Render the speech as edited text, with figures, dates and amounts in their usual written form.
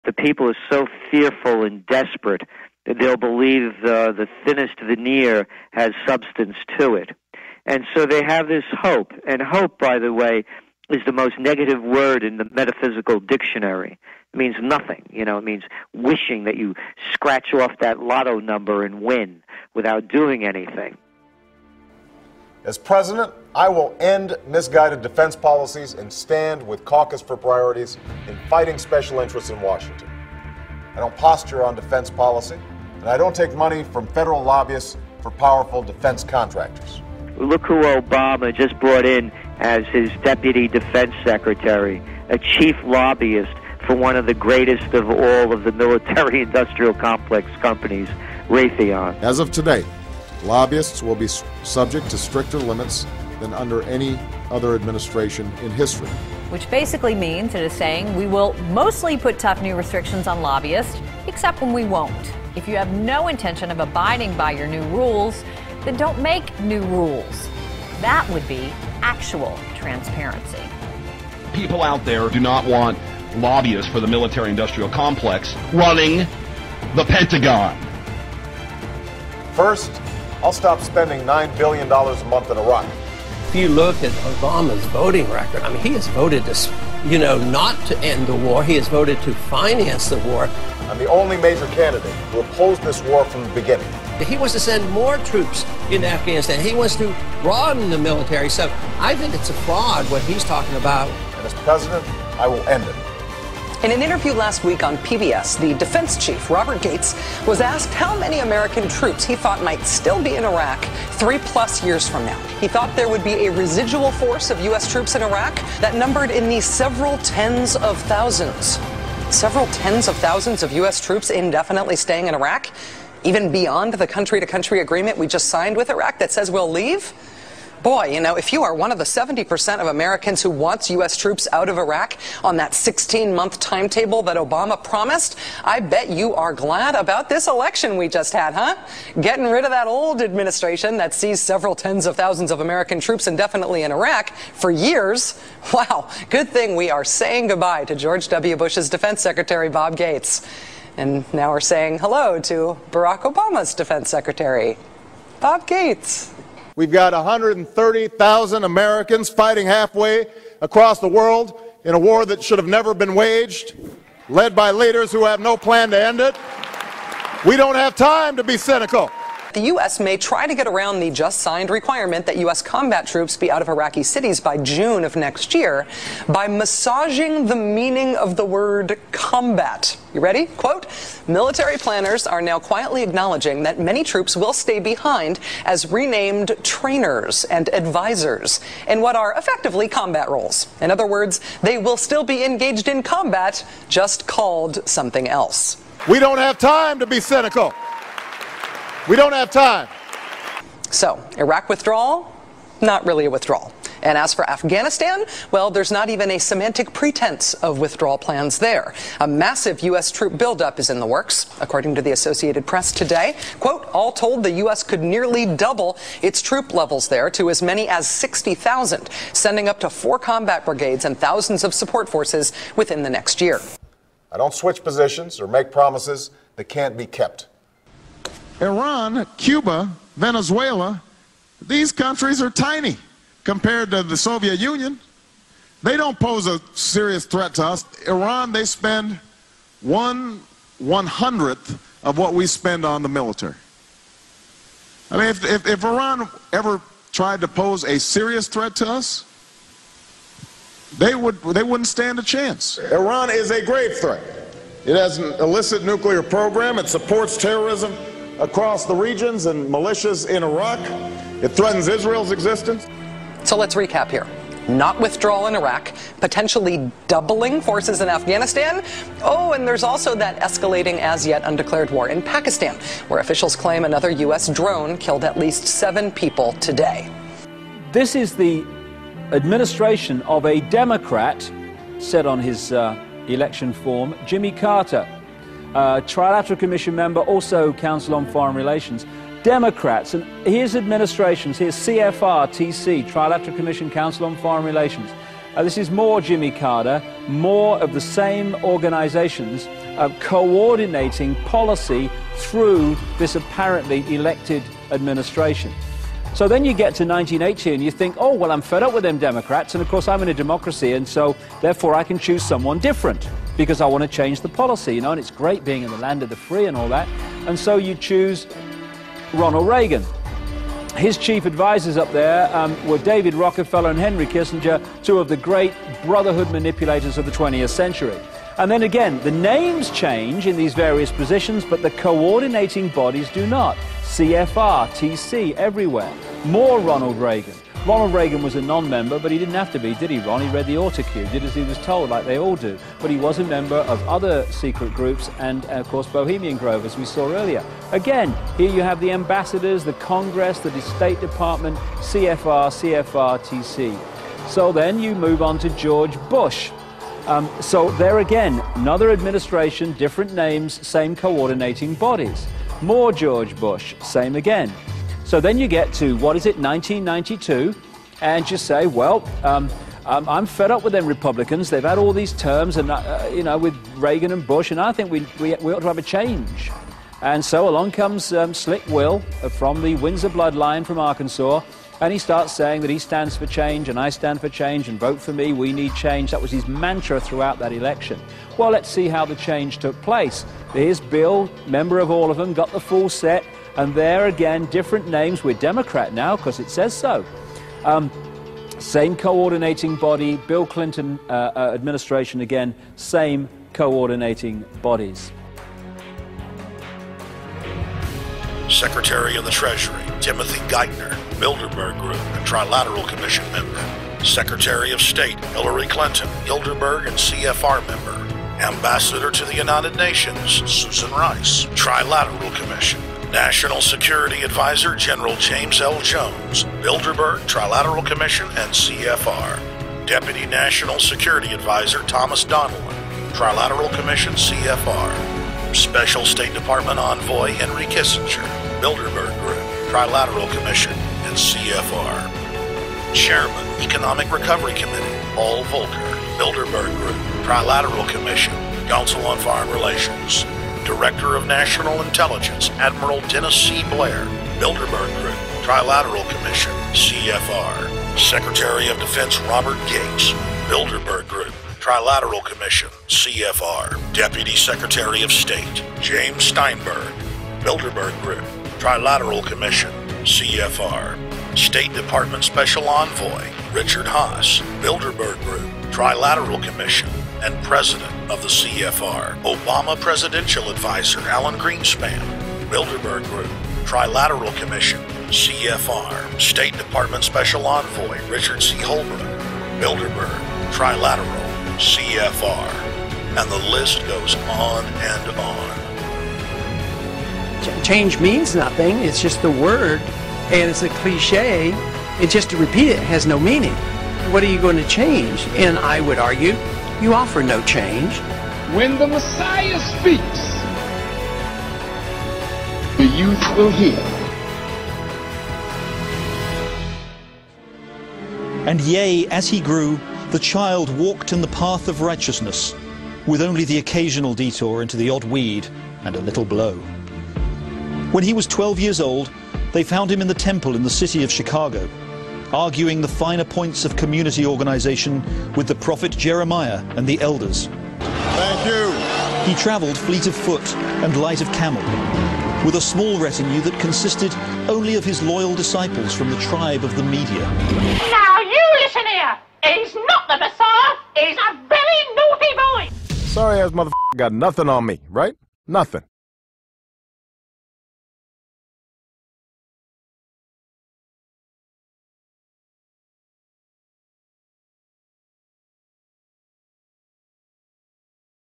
The people are so fearful and desperate that they'll believe the thinnest veneer has substance to it. And so they have this hope. And hope, by the way, is the most negative word in the metaphysical dictionary. It means nothing. It means wishing that you scratch off that lotto number and win without doing anything. As president, I will end misguided defense policies and stand with Caucus for Priorities in fighting special interests in Washington. I don't posture on defense policy, and I don't take money from federal lobbyists for powerful defense contractors. Look who Obama just brought in as his deputy defense secretary, a chief lobbyist for one of the greatest of all of the military-industrial complex companies, Raytheon. As of today, lobbyists will be subject to stricter limits than under any other administration in history. Which basically means it is saying we will mostly put tough new restrictions on lobbyists, except when we won't. If you have no intention of abiding by your new rules, then don't make new rules. That would be actual transparency. People out there do not want lobbyists for the military-industrial complex running the Pentagon. First, I'll stop spending $9 billion a month in Iraq. If you look at Obama's voting record, he has voted to, not to end the war. He has voted to finance the war. I'm the only major candidate who opposed this war from the beginning. He wants to send more troops into Afghanistan. He wants to broaden the military. So I think it's a fraud what he's talking about. And as president, I will end it. In an interview last week on PBS, the defense chief, Robert Gates, was asked how many American troops he thought might still be in Iraq 3+ years from now. He thought there would be a residual force of U.S. troops in Iraq that numbered in the several tens of thousands. Several tens of thousands of U.S. troops indefinitely staying in Iraq, even beyond the country-to-country agreement we just signed with Iraq that says we'll leave. Boy, if you are one of the 70% of Americans who wants U.S. troops out of Iraq on that 16-month timetable that Obama promised, I bet you are glad about this election we just had, huh? Getting rid of that old administration that sees several tens of thousands of American troops indefinitely in Iraq for years. Wow, good thing we are saying goodbye to George W. Bush's defense secretary, Bob Gates. And now we're saying hello to Barack Obama's defense secretary, Bob Gates. We've got 130,000 Americans fighting halfway across the world in a war that should have never been waged, led by leaders who have no plan to end it. We don't have time to be cynical. The U.S. may try to get around the just signed requirement that U.S. combat troops be out of Iraqi cities by June of next year by massaging the meaning of the word combat. You ready? Quote, military planners are now quietly acknowledging that many troops will stay behind as renamed trainers and advisors in what are effectively combat roles. In other words, they will still be engaged in combat, just called something else. We don't have time to be cynical. We don't have time. So, Iraq withdrawal? Not really a withdrawal. And as for Afghanistan, well, there's not even a semantic pretense of withdrawal plans there. A massive U.S. troop buildup is in the works, according to the Associated Press today. Quote, all told, the U.S. could nearly double its troop levels there to as many as 60,000, sending up to 4 combat brigades and thousands of support forces within the next year. I don't switch positions or make promises that can't be kept. Iran, Cuba, Venezuela, these countries are tiny compared to the Soviet Union. They don't pose a serious threat to us. Iran, they spend 1/100th of what we spend on the military. I mean, if Iran ever tried to pose a serious threat to us, they wouldn't stand a chance. Iran is a grave threat. It has an illicit nuclear program. It supports terrorism across the regions and militias in Iraq. It threatens Israel's existence. So let's recap here. Not withdrawal in Iraq, potentially doubling forces in Afghanistan. Oh, and there's also that escalating as yet undeclared war in Pakistan, where officials claim another U.S. drone killed at least 7 people today. This is the administration of a Democrat, said on his election form, Jimmy Carter. Trilateral Commission member, also Council on Foreign Relations. Democrats, and here's administrations, here's CFR, TC, Trilateral Commission, Council on Foreign Relations. This is more Jimmy Carter, more of the same organizations coordinating policy through this apparently elected administration. So then you get to 1980 and you think, oh, well, I'm fed up with them Democrats, and of course I'm in a democracy, and so therefore I can choose someone different because I want to change the policy, you know, and it's great being in the land of the free and all that. And so you choose Ronald Reagan. His chief advisors up there were David Rockefeller and Henry Kissinger, two of the great brotherhood manipulators of the 20th century. And then again, the names change in these various positions, but the coordinating bodies do not. CFR, TC, everywhere. More Ronald Reagan. Ronald Reagan was a non-member, but he didn't have to be, did he, Ron? He read the autocue, did as he was told, like they all do. But he was a member of other secret groups and, of course, Bohemian Grove, as we saw earlier. Again, here you have the ambassadors, the Congress, the State Department, CFR, TC. So then you move on to George Bush. So there again, another administration, different names, same coordinating bodies. More George Bush, same again. So then you get to, what is it, 1992, and you say, well, I'm fed up with them Republicans. They've had all these terms, and you know, with Reagan and Bush, and I think we ought to have a change. And so along comes Slick Will from the Windsor bloodline from Arkansas, and he starts saying that he stands for change, and I stand for change, and vote for me, we need change. That was his mantra throughout that election. Well, let's see how the change took place. Here's Bill, member of all of them, got the full set. And there again, different names. We're Democrat now because it says so. Same coordinating body. Bill Clinton administration again, same coordinating bodies. Secretary of the Treasury, Timothy Geithner, Bilderberg Group and Trilateral Commission member. Secretary of State, Hillary Clinton, Bilderberg and CFR member. Ambassador to the United Nations, Susan Rice, Trilateral Commission. National Security Advisor General James L. Jones, Bilderberg, Trilateral Commission, and CFR. Deputy National Security Advisor Thomas Donilon, Trilateral Commission, CFR. Special State Department Envoy Henry Kissinger, Bilderberg Group, Trilateral Commission, and CFR. Chairman, Economic Recovery Committee, Paul Volcker, Bilderberg Group, Trilateral Commission, Council on Foreign Relations. Director of National Intelligence, Admiral Dennis C. Blair, Bilderberg Group, Trilateral Commission, CFR. Secretary of Defense Robert Gates, Bilderberg Group, Trilateral Commission, CFR. Deputy Secretary of State, James Steinberg, Bilderberg Group, Trilateral Commission, CFR. State Department Special Envoy, Richard Haas, Bilderberg Group, Trilateral Commission, and President of the CFR. Obama Presidential Advisor Alan Greenspan, Bilderberg Group, Trilateral Commission, CFR. State Department Special Envoy Richard C. Holbrooke, Bilderberg, Trilateral, CFR. And the list goes on and on. Change means nothing. It's just a word, and it's a cliche. And just to repeat it has no meaning. What are you going to change? And I would argue, you offer no change. When the Messiah speaks, the youth will hear. And yea, as he grew, the child walked in the path of righteousness, with only the occasional detour into the odd weed and a little blow. When he was 12 years old, they found him in the temple in the city of Chicago, arguing the finer points of community organization with the prophet Jeremiah and the elders. Thank you. He traveled fleet of foot and light of camel, with a small retinue that consisted only of his loyal disciples from the tribe of the Media. Now you listen here. He's not the Messiah. He's a very naughty boy. Sorry ass motherfucker got nothing on me, right? Nothing.